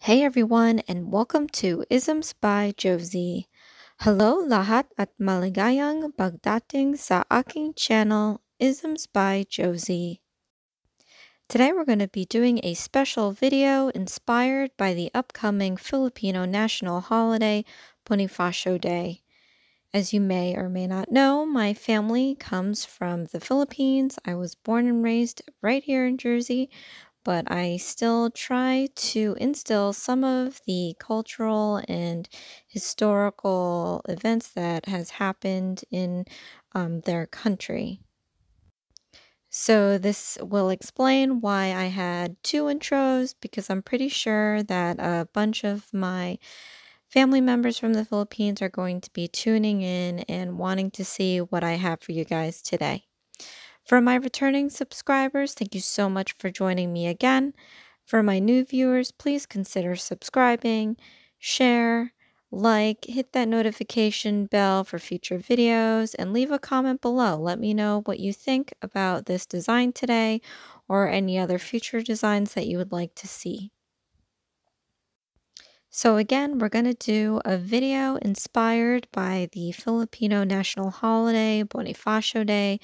Hey everyone, and welcome to Isms by Josie. Hello lahat at maligayang pagdating sa aking channel, Isms by Josie. Today we're going to be doing a special video inspired by the upcoming Filipino national holiday, Bonifacio Day. As you may or may not know, my family comes from the Philippines. I was born and raised right here in Jersey, but I still try to instill some of the cultural and historical events that has happened in their country. So this will explain why I had two intros, because I'm pretty sure that a bunch of my family members from the Philippines are going to be tuning in and wanting to see what I have for you guys today. For my returning subscribers, thank you so much for joining me again. For my new viewers, please consider subscribing, share, like, hit that notification bell for future videos, and leave a comment below. Let me know what you think about this design today or any other future designs that you would like to see. So again, we're going to do a video inspired by the Filipino national holiday, Bonifacio Day.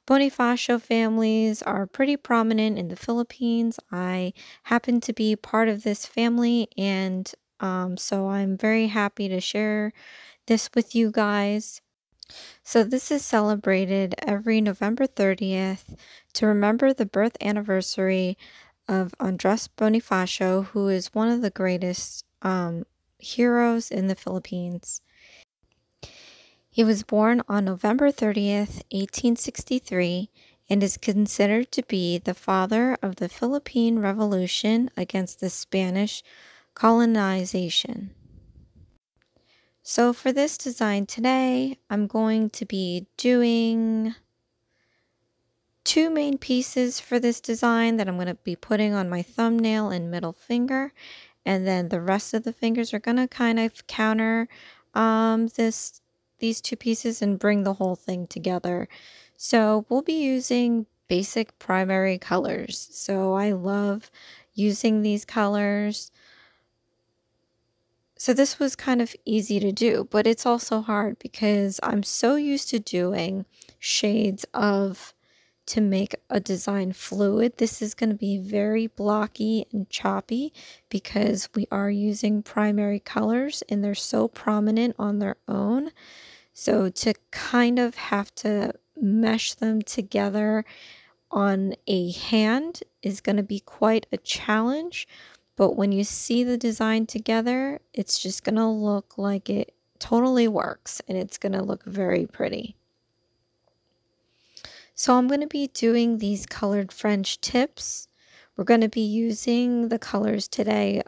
Bonifacio families are pretty prominent in the Philippines. I happen to be part of this family, and so I'm very happy to share this with you guys. So this is celebrated every November 30th to remember the birth anniversary of Andres Bonifacio, who is one of the greatest heroes in the Philippines. He was born on November 30th, 1863, and is considered to be the father of the Philippine Revolution against the Spanish colonization. So for this design today, I'm going to be doing two main pieces for this design that I'm going to be putting on my thumbnail and middle finger, and then the rest of the fingers are going to kind of counter these two pieces and bring the whole thing together. So we'll be using basic primary colors. So I love using these colors. So this was kind of easy to do, but it's also hard because I'm so used to doing shades of to make a design fluid. This is going to be very blocky and choppy because we are using primary colors and they're so prominent on their own. So to kind of have to mesh them together on a hand is going to be quite a challenge. But when you see the design together, it's just going to look like it totally works and it's going to look very pretty. So I'm going to be doing these colored French tips. We're going to be using the colors today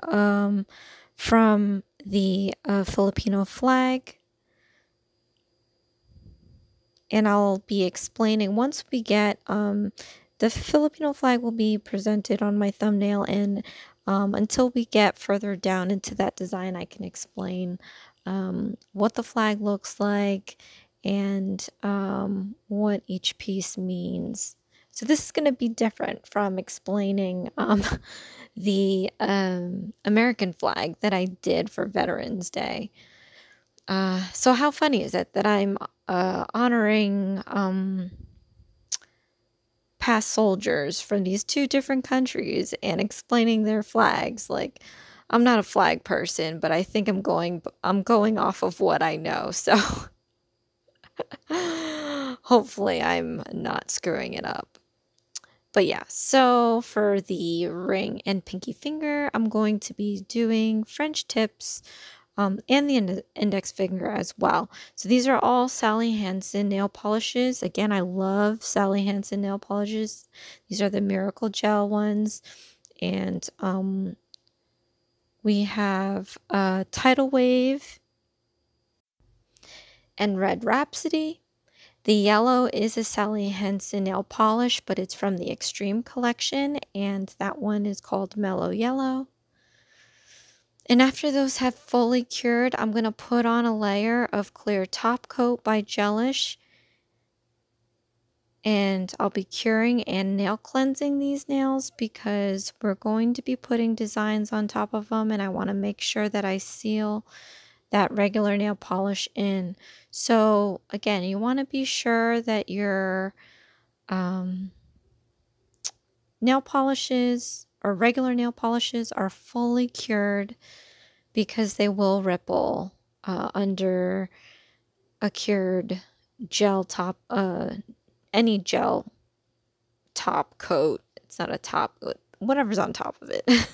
from the Filipino flag. And I'll be explaining once we get the Filipino flag will be presented on my thumbnail, and until we get further down into that design, I can explain what the flag looks like and what each piece means. So this is going to be different from explaining the American flag that I did for Veterans Day. So how funny is it that I'm honoring past soldiers from these two different countries and explaining their flags? Like, I'm not a flag person, but I think I'm going off of what I know. So hopefully I'm not screwing it up. But yeah, so for the ring and pinky finger, I'm going to be doing French tips and the index finger as well. So these are all Sally Hansen nail polishes. Again, I love Sally Hansen nail polishes. These are the Miracle Gel ones. And we have Tidal Wave and Red Rhapsody. The yellow is a Sally Hansen nail polish, but it's from the Xtreme collection, and that one is called Mellow Yellow. And after those have fully cured, I'm going to put on a layer of clear top coat by Gelish. And I'll be curing and nail cleansing these nails because we're going to be putting designs on top of them, and I want to make sure that I seal that regular nail polish in. So again, you want to be sure that your nail polishes or regular nail polishes are fully cured, because they will ripple under a cured gel top, any gel top coat. It's not a top, whatever's on top of it.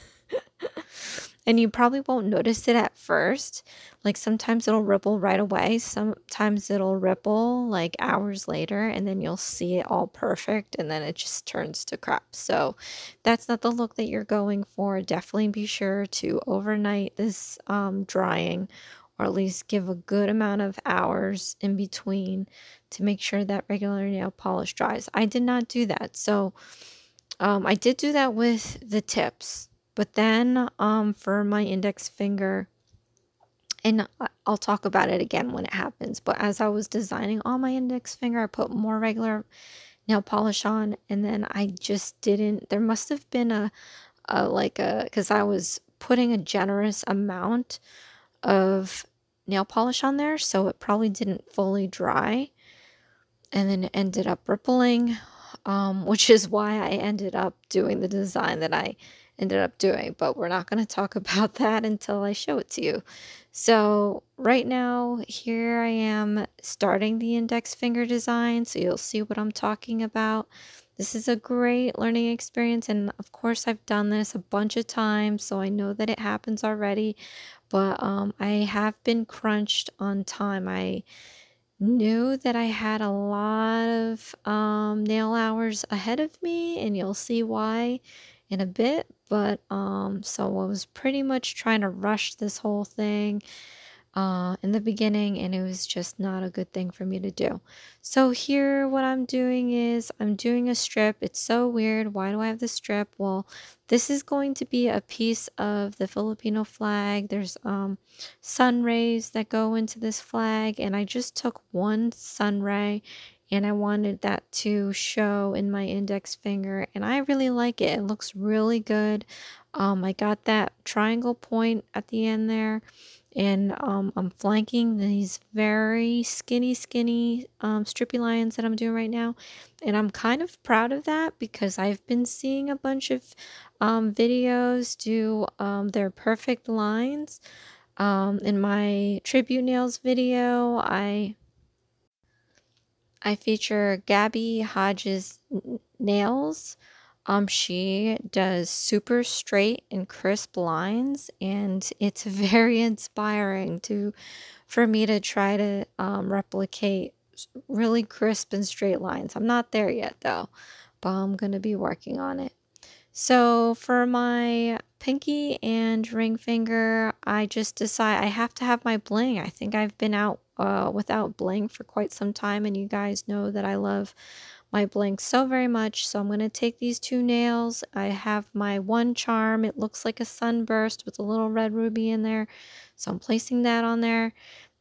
And you probably won't notice it at first. Like sometimes it'll ripple right away. Sometimes it'll ripple like hours later, and then you'll see it all perfect, and then it just turns to crap. So that's not the look that you're going for. Definitely be sure to overnight this drying, or at least give a good amount of hours in between to make sure that regular nail polish dries. I did not do that. So I did do that with the tips. But then for my index finger, and I'll talk about it again when it happens, but as I was designing on my index finger, I put more regular nail polish on, and then I just didn't, there must have been because I was putting a generous amount of nail polish on there, so it probably didn't fully dry, and then it ended up rippling, which is why I ended up doing the design that I ended up doing, but we're not going to talk about that until I show it to you. So right now, here I am starting the index finger design, so you'll see what I'm talking about. This is a great learning experience, and of course I've done this a bunch of times, so I know that it happens already, but I have been crunched on time. I knew that I had a lot of nail hours ahead of me, and you'll see why in a bit. But so I was pretty much trying to rush this whole thing in the beginning, and it was just not a good thing for me to do. So here what I'm doing is I'm doing a strip. It's so weird. Why do I have the strip? Well, this is going to be a piece of the Filipino flag. There's sun rays that go into this flag, and I just took one sun ray, and I wanted that to show in my index finger, and I really like it. It looks really good. I got that triangle point at the end there, and I'm flanking these very skinny strippy lines that I'm doing right now, and I'm kind of proud of that because I've been seeing a bunch of videos do their perfect lines. In my tribute nails video, I feature Gabby Hodges nails. She does super straight and crisp lines, and it's very inspiring for me to try to replicate really crisp and straight lines. I'm not there yet though, but I'm gonna be working on it. So for my pinky and ring finger, I just decide I have to have my bling. I think I've been out without bling for quite some time, and you guys know that I love my bling so very much. So I'm going to take these two nails. I have my one charm. It looks like a sunburst with a little red ruby in there. So I'm placing that on there.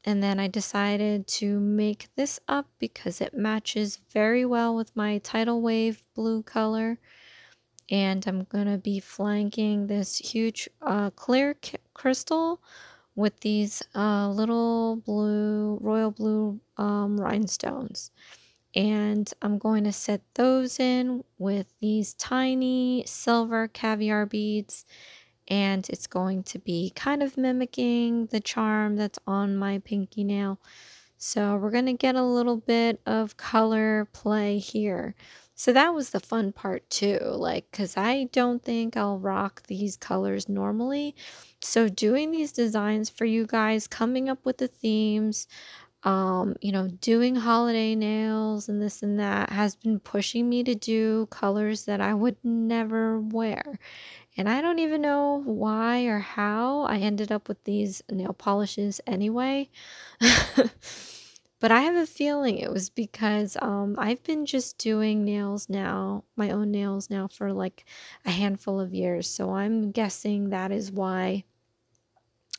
And then I decided to make this up because it matches very well with my Tital Wave blue color. And I'm going to be flanking this huge clear crystal with these little blue, royal blue rhinestones. And I'm going to set those in with these tiny silver caviar beads, and it's going to be kind of mimicking the charm that's on my pinky nail. So we're going to get a little bit of color play here. So that was the fun part too, like, because I don't think I'll rock these colors normally. So doing these designs for you guys, coming up with the themes, you know, doing holiday nails and this and that has been pushing me to do colors that I would never wear. And I don't even know why or how I ended up with these nail polishes anyway. But I have a feeling it was because I've been just doing nails now, my own nails now, for like a handful of years. So I'm guessing that is why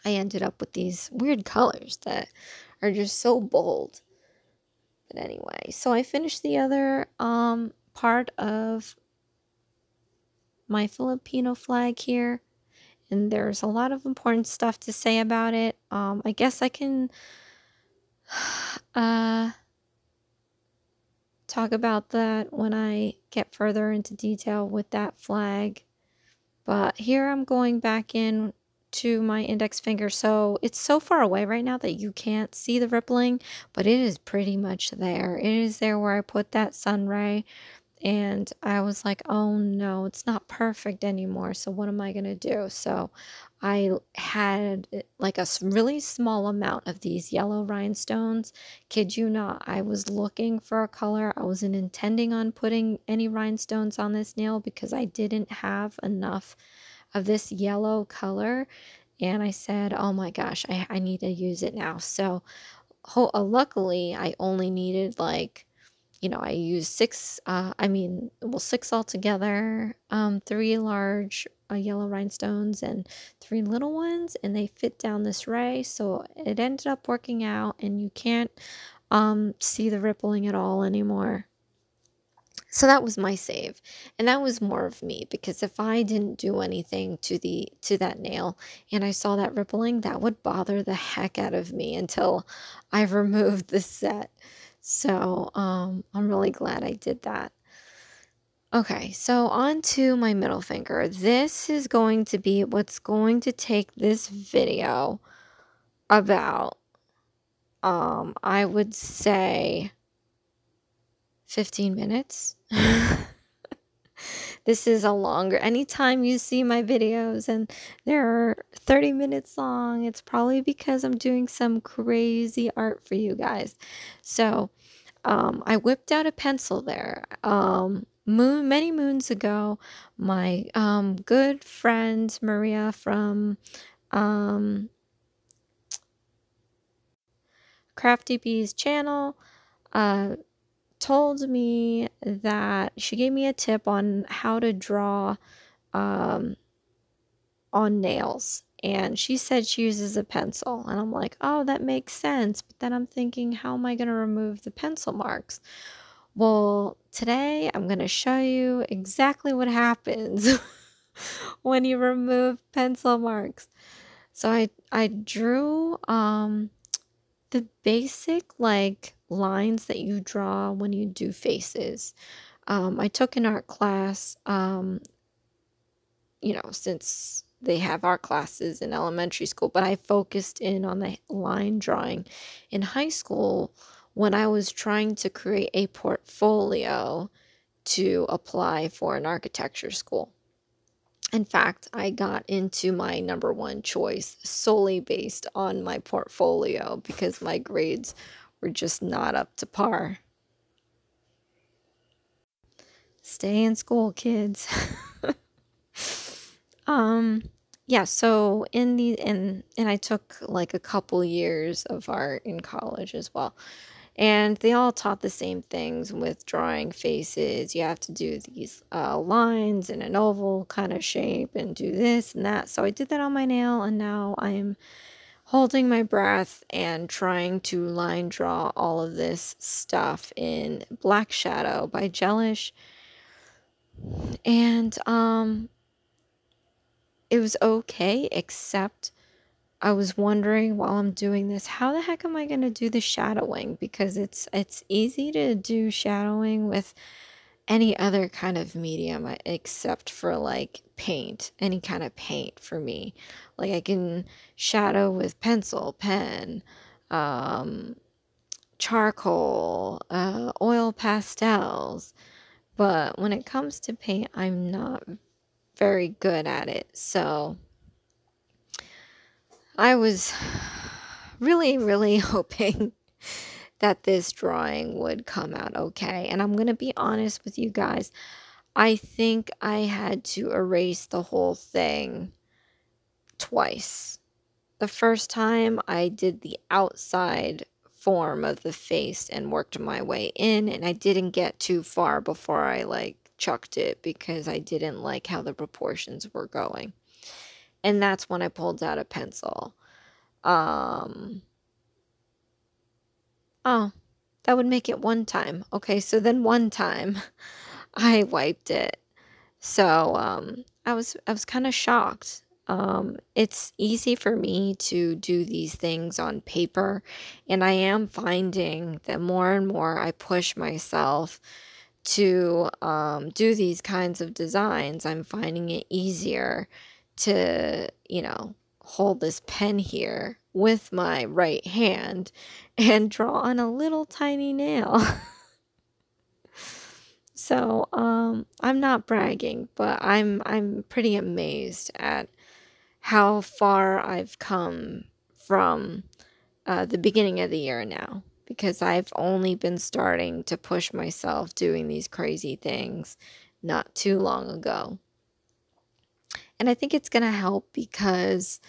I ended up with these weird colors that are just so bold. But anyway, so I finished the other part of my Filipino flag here, and there's a lot of important stuff to say about it. I guess I can talk about that when I get further into detail with that flag. But here I'm going back in to my index finger. So it's so far away right now that you can't see the rippling, but it is pretty much there. It is there where I put that sun ray. And I was like, oh no, it's not perfect anymore. So what am I going to do? So I had like a really small amount of these yellow rhinestones. Kid you not, I was looking for a color. I wasn't intending on putting any rhinestones on this nail because I didn't have enough of this yellow color. And I said, oh my gosh, I need to use it now. So luckily, I only needed like, you know, I used six altogether, 3 large yellow rhinestones and 3 little ones, and they fit down this ray, so it ended up working out, and you can't see the rippling at all anymore. So that was my save, and that was more of me, because if I didn't do anything to that nail and I saw that rippling, that would bother the heck out of me until I removed the set. So I'm really glad I did that. Okay, so on to my middle finger. This is going to be what's going to take this video about I would say 15 minutes. This is a longer, anytime you see my videos and they're 30 minutes long, it's probably because I'm doing some crazy art for you guys. So I whipped out a pencil there. Many moons ago, my good friend Maria from Crafty Bees channel told me that she gave me a tip on how to draw on nails, and she said she uses a pencil, and I'm like, oh, that makes sense. But then I'm thinking, how am I going to remove the pencil marks? Well, today I'm going to show you exactly what happens when you remove pencil marks. So I drew the basic like lines that you draw when you do faces. I took an art class, you know, since they have art classes in elementary school, but I focused in on the line drawing in high school when I was trying to create a portfolio to apply for an architecture school. In fact, I got into my #1 choice solely based on my portfolio because my grades were just not up to par. Stay in school, kids. Yeah, so and I took like a couple years of art in college as well. And they all taught the same things with drawing faces. You have to do these lines in an oval kind of shape and do this and that. So I did that on my nail, and now I'm holding my breath and trying to line draw all of this stuff in Black Shadow by Gelish. And it was okay, except I was wondering while I'm doing this, how the heck am I going to do the shadowing? Because it's easy to do shadowing with any other kind of medium except for like paint, any kind of paint for me. Like I can shadow with pencil, pen, charcoal, oil pastels. But when it comes to paint, I'm not very good at it. So I was really, really hoping that this drawing would come out okay. And I'm going to be honest with you guys. I think I had to erase the whole thing twice. The first time I did the outside form of the face and worked my way in, and I didn't get too far before I like chucked it because I didn't like how the proportions were going. And that's when I pulled out a pencil. Oh, that would make it one time. Okay, so then one time I wiped it. So I was kind of shocked. It's easy for me to do these things on paper, and I am finding that more and more I push myself to do these kinds of designs, I'm finding it easier to, hold this pen here with my right hand and draw on a little tiny nail. So, I'm not bragging, but I'm pretty amazed at how far I've come from the beginning of the year now, because I've only been starting to push myself doing these crazy things not too long ago. And I think it's going to help because,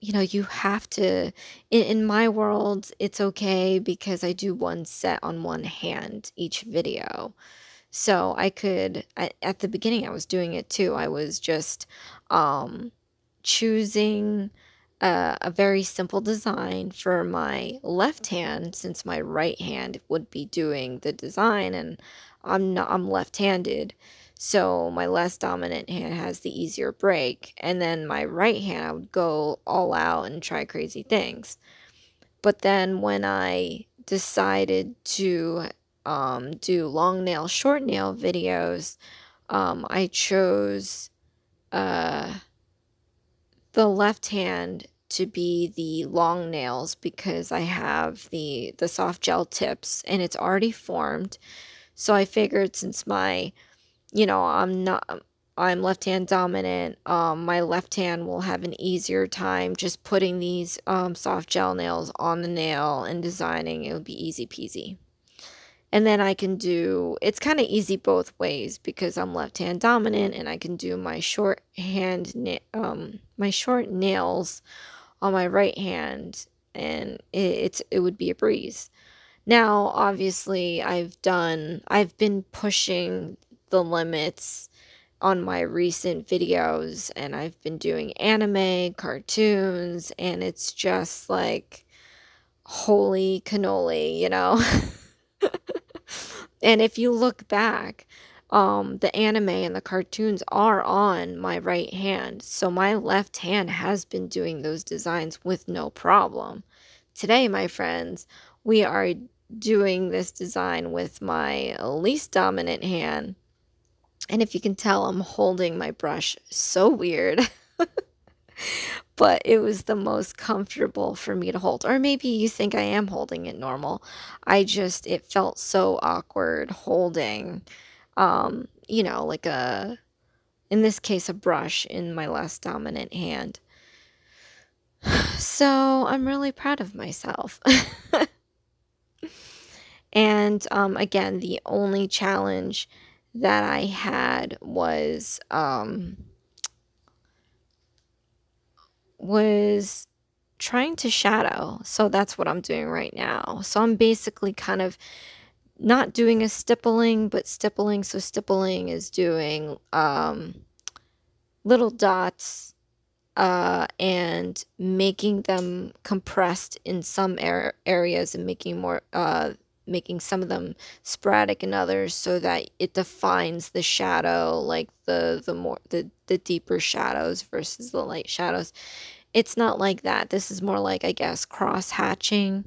you have to, in my world, it's okay because I do one set on one hand each video. So I could, at the beginning, I was doing it too. I was just choosing a very simple design for my left hand, since my right hand would be doing the design, and I'm left-handed. So my less dominant hand has the easier break, and then my right hand, I would go all out and try crazy things. But then when I decided to do long nail, short nail videos, I chose the left hand to be the long nails because I have the soft gel tips and it's already formed. So I figured since my, I'm left hand dominant, my left hand will have an easier time just putting these soft gel nails on the nail and designing. It would be easy peasy. And then I can do, it's kind of easy both ways because I'm left hand dominant, and I can do my short nails on my right hand, and it would be a breeze. Now, obviously, I've been pushing the limits on my recent videos, and I've been doing anime, cartoons, and it's just like, holy cannoli, And if you look back, the anime and the cartoons are on my right hand, so my left hand has been doing those designs with no problem. Today, my friends, we are doing this design with my least dominant hand, and if you can tell, I'm holding my brush so weird. But it was the most comfortable for me to hold. Or maybe you think I am holding it normal. It felt so awkward holding, like in this case, a brush in my less dominant hand. So I'm really proud of myself. And again, the only challenge that I had was trying to shadow. So that's what I'm doing right now. So I'm basically kind of not doing a stippling, but stippling. So stippling is doing little dots and making them compressed in some areas, and making some of them sporadic in others, so that it defines the shadow, like the deeper shadows versus the light shadows. It's not like that. This is more like, I guess, cross hatching.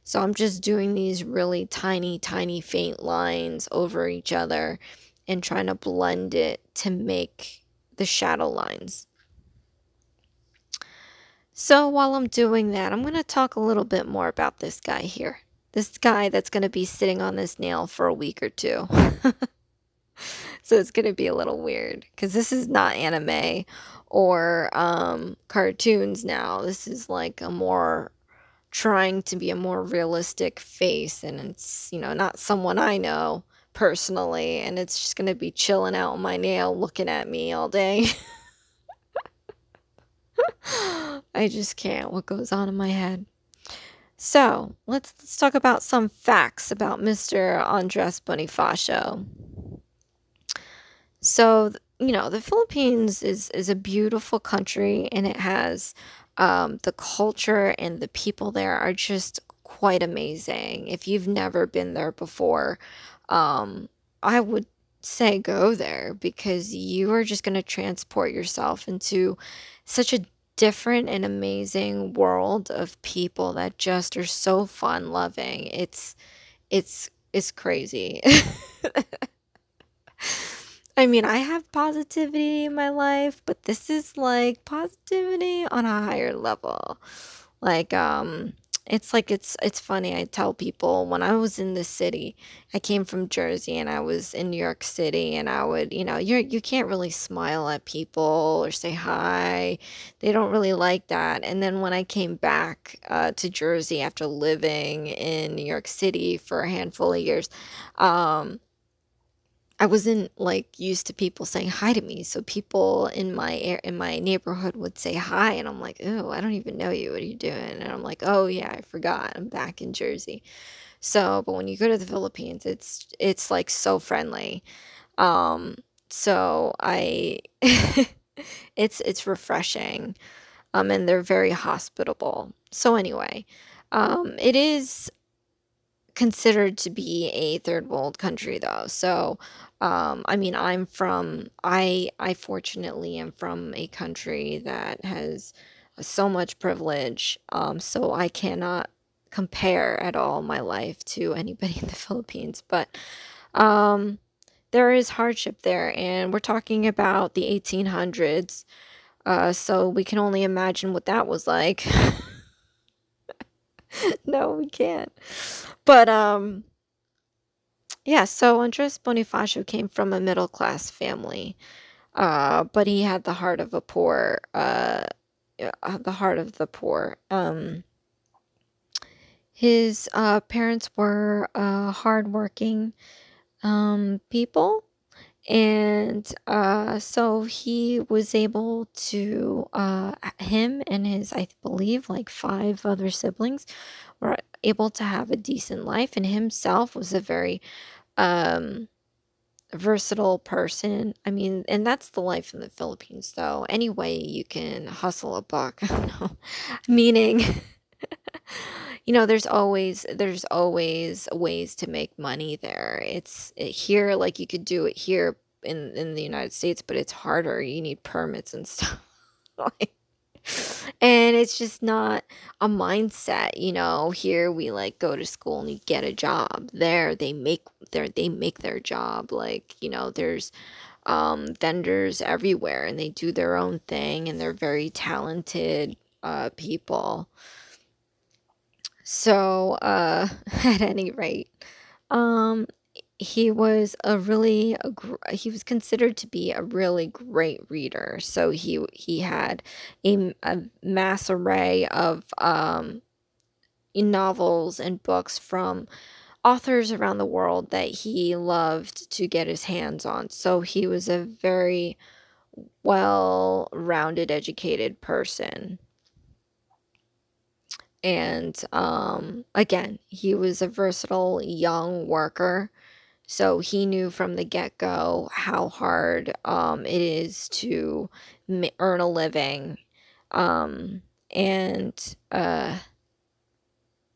So I'm just doing these really tiny, tiny faint lines over each other and trying to blend it to make the shadow lines. So while I'm doing that, I'm going to talk a little bit more about this guy here. This guy that's going to be sitting on this nail for a week or two. So it's going to be a little weird because this is not anime or cartoons now. This is like trying to be a more realistic face, and it's, not someone I know personally, and it's just going to be chilling out on my nail looking at me all day. I just can't, what goes on in my head. So let's talk about some facts about Mr. Andres Bonifacio. So, the Philippines is a beautiful country, and it has the culture, and the people there are just quite amazing. If you've never been there before, I would say go there, because you are just going to transport yourself into such a different and amazing world of people that just are so fun loving. It's crazy. I mean, I have positivity in my life, but this is like positivity on a higher level. Like, it's like it's funny. I tell people when I was in the city, I came from Jersey and I was in New York City, and I would, you can't really smile at people or say hi. They don't really like that. And then when I came back to Jersey after living in New York City for a handful of years, um, I wasn't like used to people saying hi to me. So people in my neighborhood would say hi, and I'm like, "Oh, I don't even know you. What are you doing?" And I'm like, "Oh yeah, I forgot. I'm back in Jersey." So, but when you go to the Philippines, it's like so friendly. Um, so I it's refreshing. And they're very hospitable. So anyway, it is considered to be a third world country though. So, I mean, I fortunately am from a country that has so much privilege. So I cannot compare at all my life to anybody in the Philippines, but, um, there is hardship there, and we're talking about the 1800s. So we can only imagine what that was like. No, we can't. But, yeah, so Andres Bonifacio came from a middle class family, but he had the heart of a poor, the heart of the poor. His parents were hardworking people, and so he was able to, him and his, I believe, like five other siblings were able to have a decent life, and himself was a very um versatile person. I mean, and that's the life in the Philippines, though. Any way you can hustle a buck, no, meaning, there's always ways to make money there. Here, like you could do it here in the United States, but it's harder. You need permits and stuff. Like, and it's just not a mindset, Here we like go to school and you get a job. There they make their job. Like, there's vendors everywhere, and they do their own thing, and they're very talented people. So, at any rate, um he was he was considered to be a really great reader. So he had a mass array of novels and books from authors around the world that he loved to get his hands on. So he was a very well-rounded, educated person. And again, he was a versatile young worker. So he knew from the get-go how hard it is to earn a living. And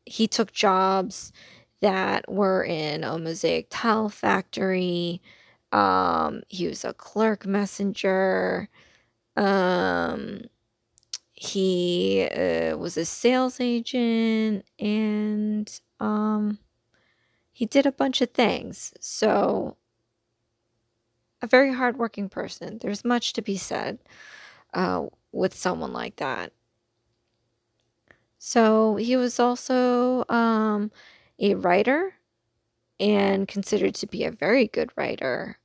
he took jobs that were in a mosaic tile factory. He was a clerk messenger. Um, he was a sales agent, and he did a bunch of things. So, a very hardworking person. There's much to be said with someone like that. So, he was also a writer, and considered to be a very good writer.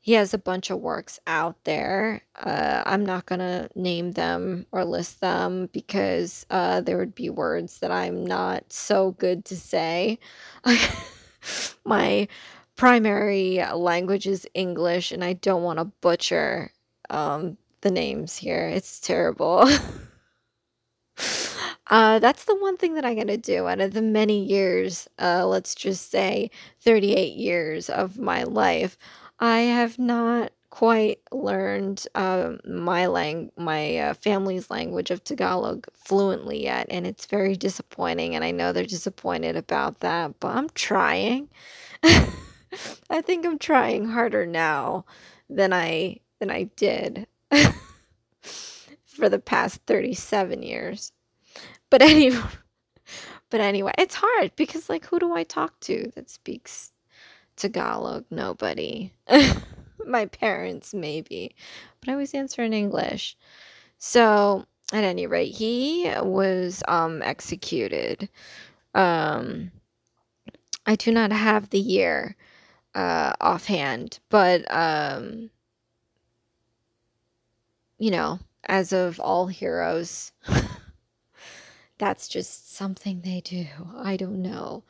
He has a bunch of works out there. I'm not gonna name them or list them, because there would be words that I'm not so good to say. My primary language is English, and I don't want to butcher the names here. It's terrible. That's the one thing that I'm gonna do out of the many years, let's just say 38 years of my life. I have not quite learned my family's language of Tagalog fluently yet, and it's very disappointing, and I know they're disappointed about that, but I'm trying. I think I'm trying harder now than I did for the past 37 years. But anyway, it's hard because, like, who do I talk to that speaks Tagalog? Nobody. My parents, maybe. But I always answer in English. So, at any rate, he was executed. Um, I do not have the year offhand, but you know, as of all heroes, that's just something they do. I don't know.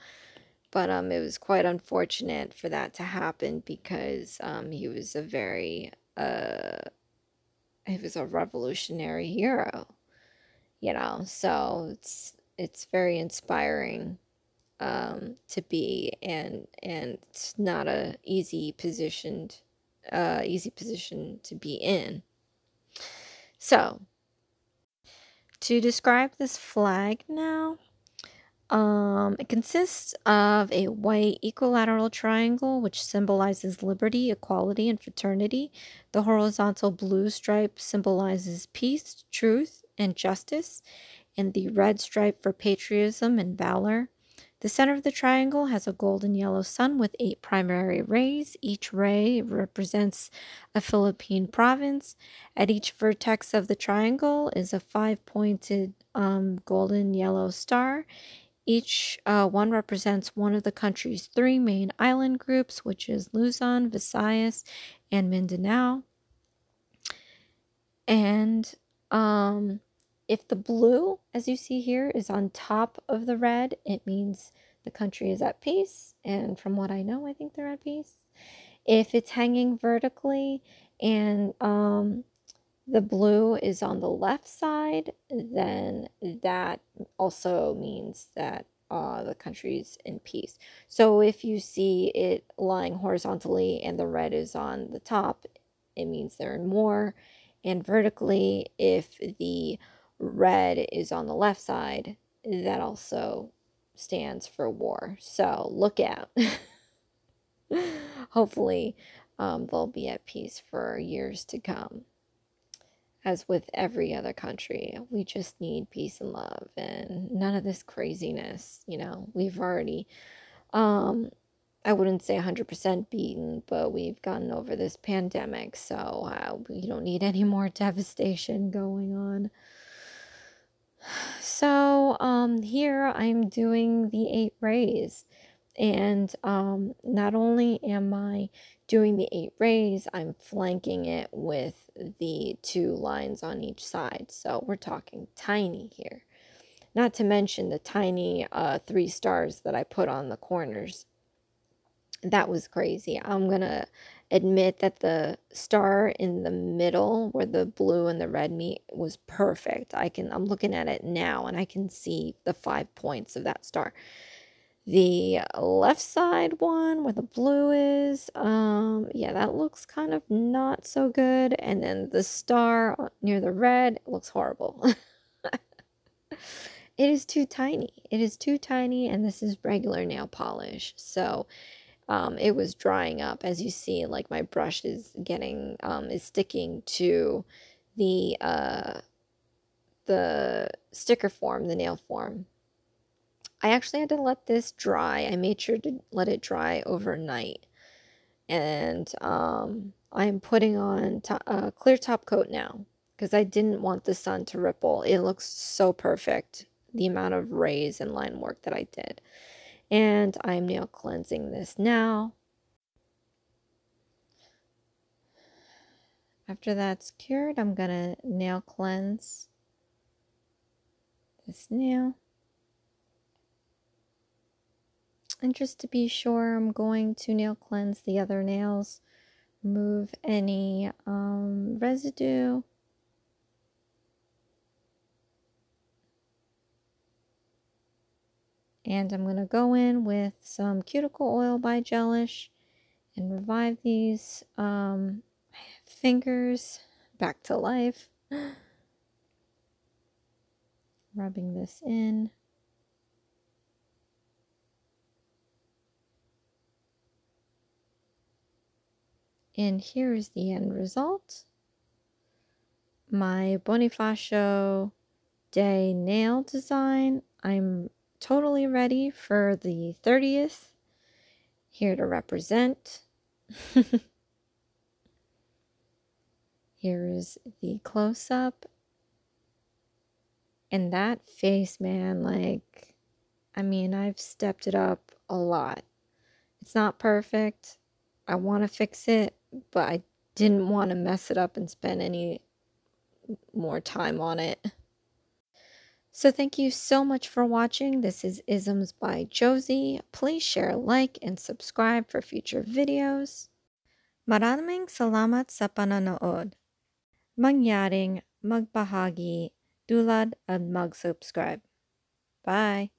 But it was quite unfortunate for that to happen because he was a very he was a revolutionary hero, you know. So it's very inspiring to be, and it's not a easy position to be in. So to describe this flag now, it consists of a white equilateral triangle, which symbolizes liberty, equality, and fraternity. The horizontal blue stripe symbolizes peace, truth, and justice, and the red stripe for patriotism and valor. The center of the triangle has a golden yellow sun with 8 primary rays. Each ray represents a Philippine province. At each vertex of the triangle is a 5-pointed golden yellow star. Each one represents one of the country's 3 main island groups, which is Luzon, Visayas, and Mindanao. And if the blue, as you see here, is on top of the red, it means the country is at peace. And from what I know, I think they're at peace. If it's hanging vertically and the blue is on the left side, then that also means that the country's in peace. So if you see it lying horizontally and the red is on the top, it means they're in war. And vertically, if the red is on the left side, that also stands for war. So look out. Hopefully, they'll be at peace for years to come. As with every other country, we just need peace and love and none of this craziness. You know, we've already, I wouldn't say 100% beaten, but we've gotten over this pandemic, so we don't need any more devastation going on. So, here I'm doing the 8 rays, and not only am I doing the 8 rays, I'm flanking it with the 2 lines on each side. So we're talking tiny here. Not to mention the tiny 3 stars that I put on the corners. That was crazy. I'm gonna admit that the star in the middle where the blue and the red meet was perfect. I'm looking at it now and I can see the 5 points of that star. The left side one where the blue is, yeah, that looks kind of not so good. And then the star near the red looks horrible. It is too tiny. It is too tiny, and this is regular nail polish. So it was drying up. As you see, like my brush is getting, is sticking to the sticker form, the nail form. I actually had to let this dry. I made sure to let it dry overnight. And I'm putting on a clear top coat now because I didn't want the sun to ripple. It looks so perfect, the amount of rays and line work that I did. And I'm nail cleansing this now. After that's cured, I'm going to nail cleanse this nail. And just to be sure, I'm going to nail cleanse the other nails, remove any residue. And I'm going to go in with some cuticle oil by Gelish and revive these. I fingers back to life. Rubbing this in. And here's the end result. My Bonifacio Day nail design. I'm totally ready for the 30th. Here to represent. Here's the close-up. And that face, man, like, I mean, I've stepped it up a lot. It's not perfect. I want to fix it, but I didn't want to mess it up and spend any more time on it. So thank you so much for watching. This is Isms by Josie. Please share, like, and subscribe for future videos. Maraming salamat sa panonood. Mangyaring magbahagi, tulad at mag-subscribe. Bye!